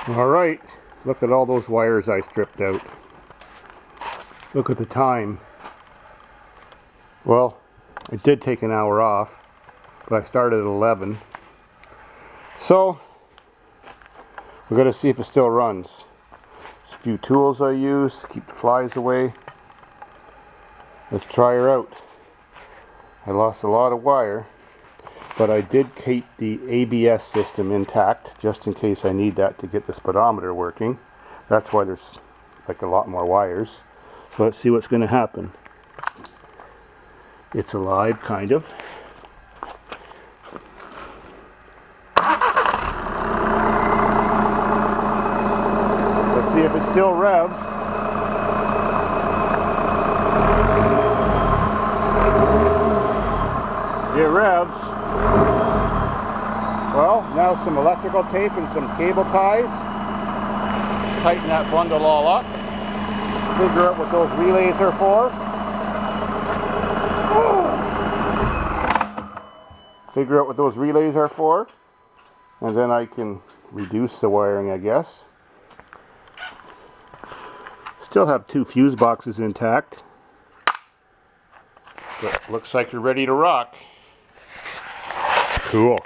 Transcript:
Alright, look at all those wires I stripped out. Look at the time. Well, I did take an hour off, but I started at 11. So, we're going to see if it still runs. There's a few tools I use to keep the flies away. Let's try her out. I lost a lot of wire, but I did keep the ABS system intact just in case I need that to get the speedometer working. That's why there's like a lot more wires. So let's see what's going to happen. It's alive, kind of. Let's see if it still revs. It revs. Well, now some electrical tape and some cable ties. Tighten that bundle all up. Figure out what those relays are for. Figure out what those relays are for. And then I can reduce the wiring, I guess. Still have 2 fuse boxes intact. But looks like you're ready to rock. Cool.